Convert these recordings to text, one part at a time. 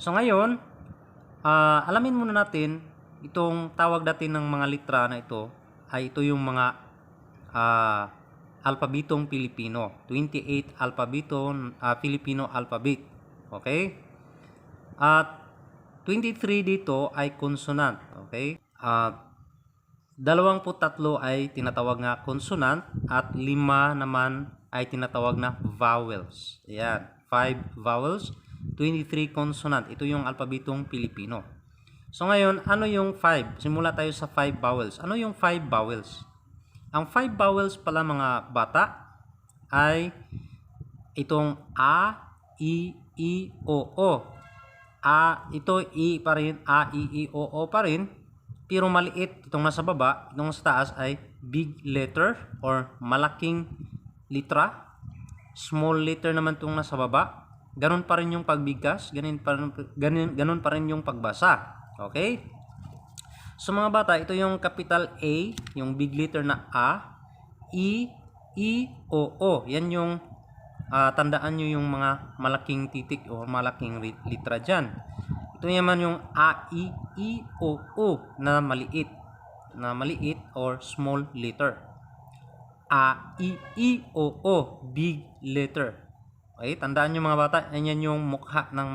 So ngayon, alamin muna natin itong tawag natin ng mga litra na ito ay ito yung mga alpabetong Pilipino. 28 Filipino alphabet. Okay? At 23 dito ay consonant. Okay? At 23 ay tinatawag na consonant at 5 naman ay tinatawag na vowels. Ayan, 5 vowels, 23 consonant. Ito yung alpabetong Pilipino. So ngayon, ano yung 5? Simula tayo sa 5 vowels. Ano yung 5 vowels? Ang 5 vowels pala mga bata ay itong A, I, O, O. Ito I pa rin, A, I, O, O pa rin. Pero maliit itong nasa baba, itong sa taas ay big letter or malaking litra. Small letter naman itong nasa baba. Ganun pa rin yung pagbigkas, ganun pa rin yung pagbasa. Okay? So mga bata, ito yung capital A, yung big letter na A, I, O, O. Yan yung tandaan nyo yung mga malaking titik o malaking litra dyan. Ito naman yung A, I, O, O na maliit or small letter. A, I, O, O, big letter. Okay, tandaan nyo mga bata, yan yung mukha ng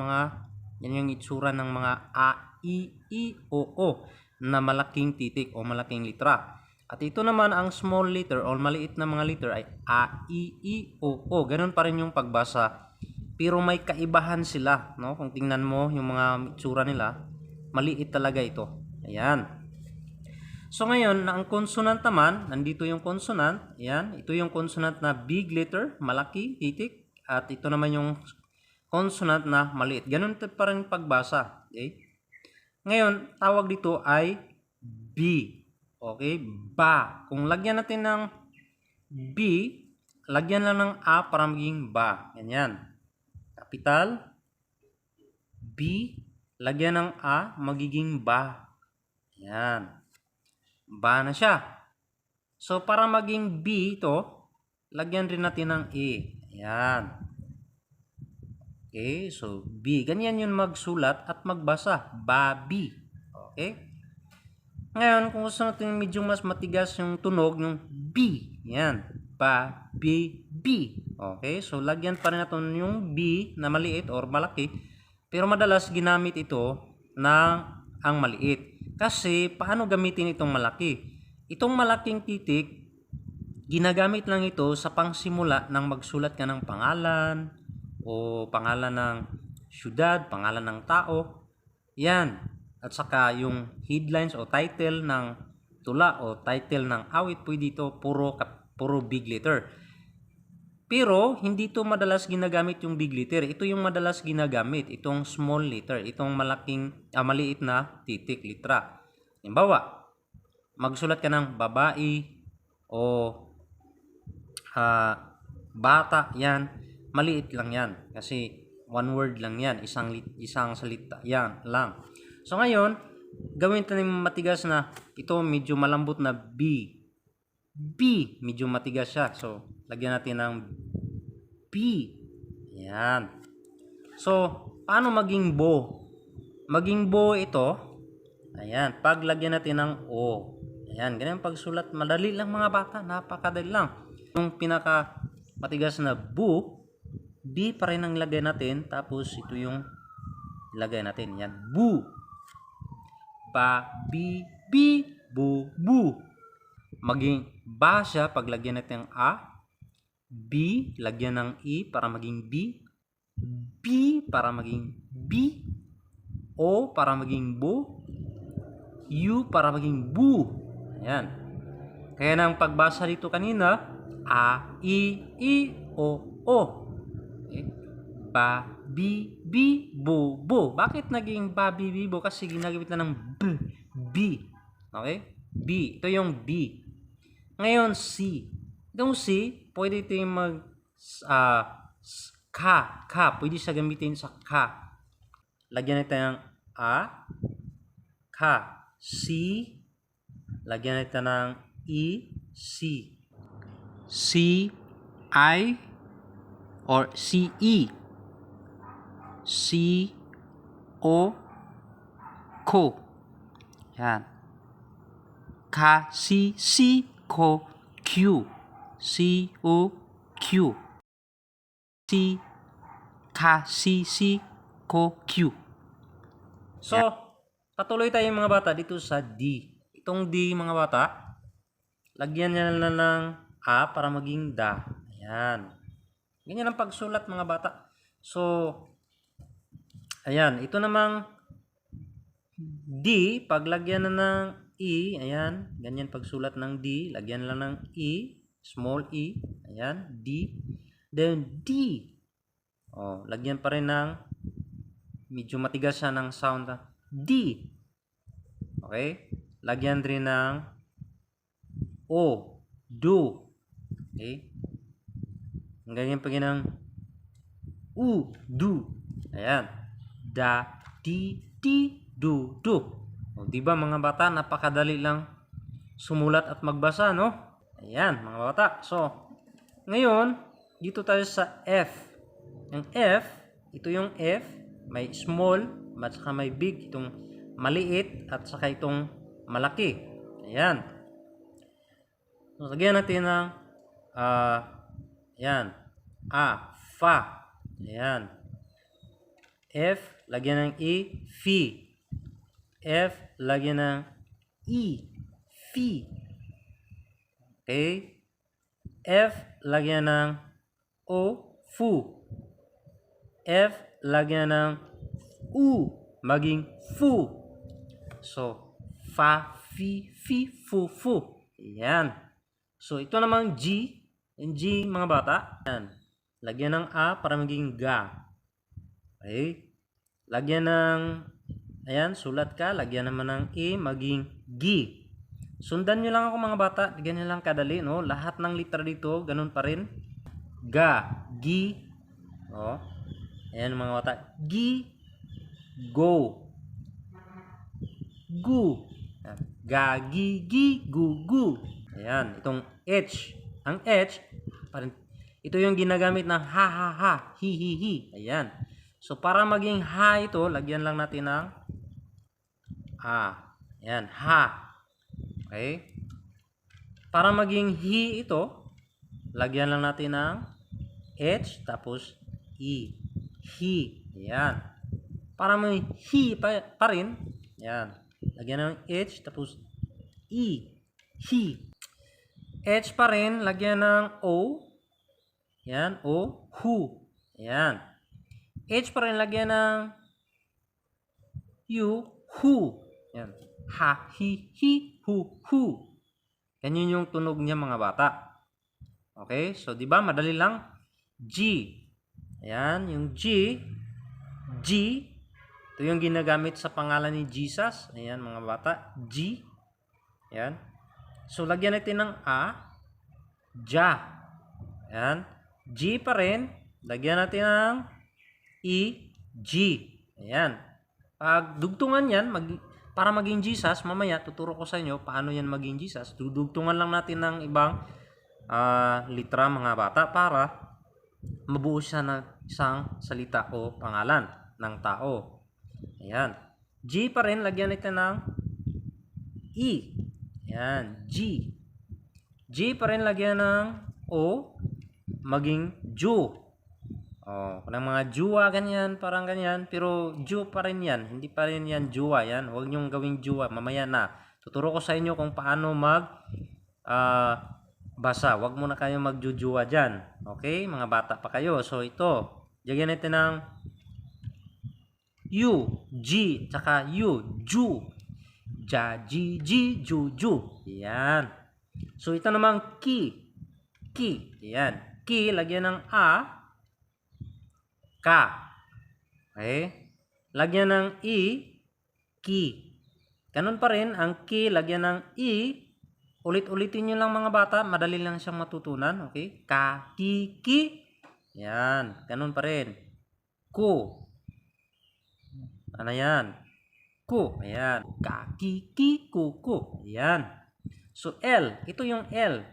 yan yung itsura ng mga A, I, O, O na malaking titik o malaking litra. At ito naman ang small letter o maliit na mga letter ay A, I, O, O. Ganun pa rin yung pagbasa. Pero may kaibahan sila, no? Kung tingnan mo yung mga itsura nila, maliit talaga ito. Ayan. So ngayon, ang consonant naman, nandito yung consonant. Ayan, ito yung consonant na big letter, malaki, titik. At ito naman yung consonant na maliit. Ganun pa rin pagbasa. Okay? Ngayon, tawag dito ay B. Okay? Ba. Kung lagyan natin ng B, lagyan lang ng A para maging ba. Ganyan. Capital B, lagyan ng A, magiging ba. Yan. Ba na siya. So, para maging B ito, lagyan rin natin ng A. Yan. Okay, so B. Ganyan yun magsulat at magbasa. Babi. Okay? Ngayon, kung gusto natin medyo mas matigas yung tunog, yung B. Yan. Babi, B. Okay, so lagyan pa rin natin yung B na maliit or malaki. Pero madalas ginamit ito ng ang maliit. Kasi paano gamitin itong malaki? Itong malaking titik, ginagamit lang ito sa pangsimula ng magsulat ka ng pangalan o pangalan ng syudad, pangalan ng tao. Yan. At saka yung headlines o title ng tula o title ng awit, pwede ito puro big letter. Pero hindi ito madalas ginagamit yung big letter. Ito yung madalas ginagamit, itong small letter, itong maliit na titik, litra. Halimbawa, magsulat ka ng babae o bata, yan, maliit lang yan. Kasi one word lang yan, isang salita, yan lang. So ngayon, gawin natin matigas na ito, medyo malambot na B. B, medyo matigas siya. So, lagyan natin ng B. Ayan. So, paano maging bo? Maging bo ito, ayan, paglagyan natin ng O. Ayan, ganyan pagsulat. Madali lang mga bata, napakadali lang. Yung pinaka matigas na bu, B pa rin ang lagay natin. Tapos, ito yung lagay natin. Yan, bu. Ba, bi, bi, bu, bu. Maging ba siya pag lagyan natin ng A. B, lagyan ng E para maging B. B para maging B. O para maging bo. U para maging bu. Ayan. Kaya nang pagbasa dito kanina, A, I, O, O. Okay. Ba, bi, bi, bo, bo. Bakit naging ba, bi, bi, bo? Kasi ginagamit na ng B, B. Okay? B. Ito yung B. Ngayon, C. Itong C, pwede ito yung ka. Pwede siya gamitin sa ka. Lagyan natin ng A, ka. C, lagyan natin ng E, C. C, I, or C, E. C, O, ko. Yan. Ka, si, ko, Q. C, O, Q. Si, ka, si, ko, Q. So, patuloy tayo mga bata dito sa D. Itong D mga bata, lagyan niya na ng A para maging da. Ayan. Ganyan ang pagsulat mga bata. So, ayan. Ito namang D, paglagyan na ng E, ayan. Ganyan pagsulat ng D. Lagyan lang ng E, small E. Ayan, D. Then D. Oh, lagyan pa rin ng medyo matigas siya ng sound. D. Okay? Lagyan rin ng O. Do. Okay? Ganyan pa ng U. Do. Ayan. Da. Di. Di. Do. Do. O, diba mga bata, napakadali lang sumulat at magbasa, no? Ayan, mga bata. So, ngayon, dito tayo sa F. Yung F, ito yung F, may small, at saka may big, itong maliit, at saka itong malaki. Ayan. So, lagyan natin ng, ayan, A, fa. Ayan. F, lagyan ng E, fi. F, lagyan ng E, fi. Okay? F, lagyan ng O, fu. F, lagyan ng U, maging fu. So, fa, fi, fu, fu. Ayan. So, ito namang G. Yung G, mga bata. Ayan. Lagyan ng A para maging ga. Okay? Lagyan ng, ayan, sulat ka. Lagyan naman ng E, maging gi. Sundan nyo lang ako mga bata. Ganyan lang kadali, no? Lahat ng litra dito, ganun pa rin. Ga, gi. Oh. Ayan mga bata. Gi, go. Gu. Ayan. Ga, gi, gi, gu, gu. Ayan. Itong H. Ang H, ito yung ginagamit ng ha, ha, ha. Hi, hi, hi. Ayan. So, para maging ha ito, lagyan lang natin ng A. Ayan. Ha. Okay? Para maging hi ito, lagyan lang natin ng H, tapos E. Hi. Ayan. Para may hi pa rin, ayan. Lagyan ng H, tapos E. Hi. H pa rin, lagyan ng O. Ayan. O. Hu. Ayan. H pa rin, lagyan ng U. Hu. Ayan. Ha, hi, hi, hu, hu. Ganyan yung tunog niya mga bata. Okay? So, di ba madali lang? G. Ayan, yung G. G. Ito yung ginagamit sa pangalan ni Jesus. Ayan, mga bata. G. Ayan. So, lagyan natin ng A. Ja. Ayan. G pa rin. Lagyan natin ng E. G. Ayan. Pag dugtungan yan, para maging Jesus, mamaya tuturo ko sa inyo paano yan maging Jesus. Dudugtungan lang natin ng ibang litra mga bata para mabuo siya ng isang salita o pangalan ng tao. Ayan. G pa rin, lagyan natin ng E. Ayan. G. G pa rin, lagyan ng O. Maging Ju. Oh, kung mga juwa ganyan, parang ganyan, pero Ju pa rin yan. Hindi pa rin yan juwa yan. Huwag niyong gawing juwa. Mamaya na. Tuturo ko sa inyo kung paano basa. Huwag muna kayo magjujuwa dyan. Okay? Mga bata pa kayo. So, ito. Lagyan natin ng U, G, tsaka U, Ju. Ja, Ji, Ji, Ju, Ju. Yan. So, ito namang ki. Ki. Yan. Ki, lagyan ng A. Ka. Okay? Lagyan ng I. Ki. Ganun pa rin, ang ki, lagyan ng I. Ulit-ulitin nyo lang mga bata. Madali lang siyang matutunan. Okay? Ka, ki, ki. Yan. Ganun pa rin. Ku. Ano yan? Ku. Ayan. Ka, ki, ki, ku, ku. Ayan. So, L. Ito yung L.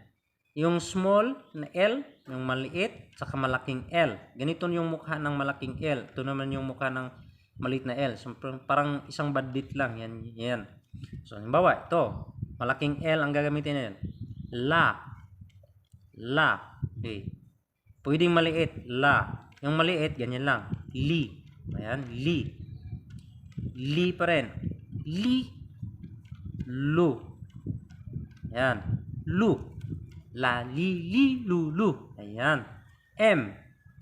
Yung small na L, yung maliit, saka malaking L. Ganito yung mukha ng malaking L. Ito naman yung mukha ng maliit na L. So, parang isang bandit lang. Yan. So, halimbawa, ito. Malaking L ang gagamitin natin. La. Okay. Pwedeng maliit. La. Yung maliit, ganyan lang. Li. Ayan. Li. Li pa rin. Li. Lu. Ayan. Lu. La, li, lu, lu. Ayan. M.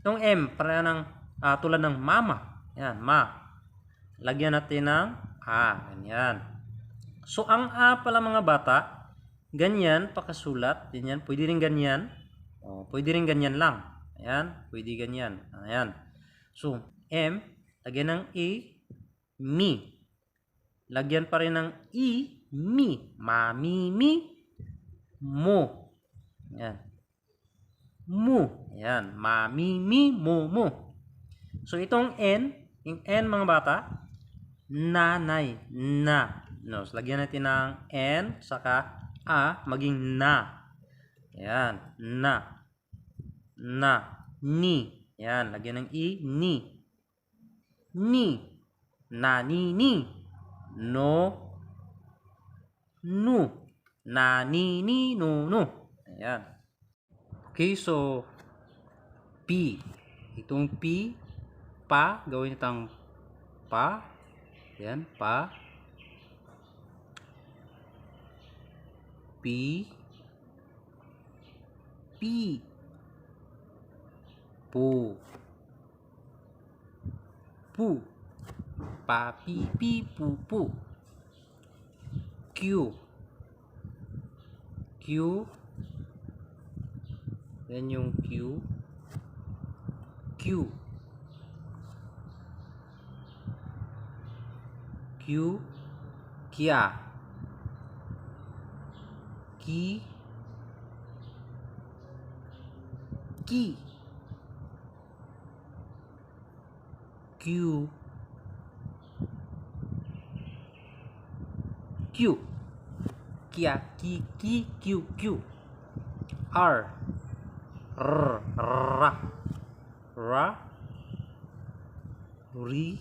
Itong M, para ng tulad ng mama. Ayan, ma. Lagyan natin ng A. Ganyan. So, ang A pala mga bata, ganyan, pakasulat. Ganyan. Pwede rin ganyan. Pwede rin ganyan lang. Ayan. Pwede ganyan. Ayan. So, M, lagyan ng E, mi. Lagyan pa rin ng E, mi. Mami, mi. Mo. Ayan. Mu. Ayan. Mami, mi, mo. So, itong N, yung N mga bata, nanay. Na. No, so, lagyan natin ng N, saka A, maging na. Ayan. Na. Ni. Ayan. Lagyan ng I, ni. Ni. Ni. No. Nu. Ni, no. Ayan. Okay, so P. Itong P, pa, gawin itang pa. Ayan, pa. P. Pu. Pa, pi, pu. Q. Yan yung Q. Kia. Ki. Q. Kia. Q. R. Ra. Ri.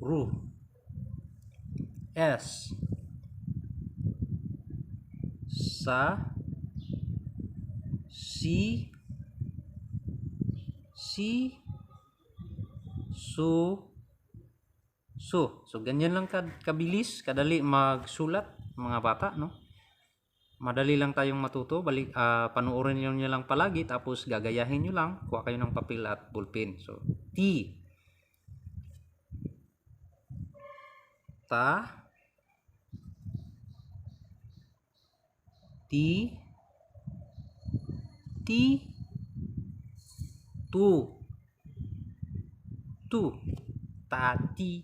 Ru. S. Sa. Si. So ganyan lang kabilis, kadali magsulat mga bata, no? Madali lang tayong matuto. Panuorin niyo lang palagi, tapos gagayahin niyo lang. Kuha kayo ng papel at ballpen. So, T. Ta. Ti. Tu. Ta, ti,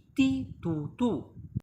tu.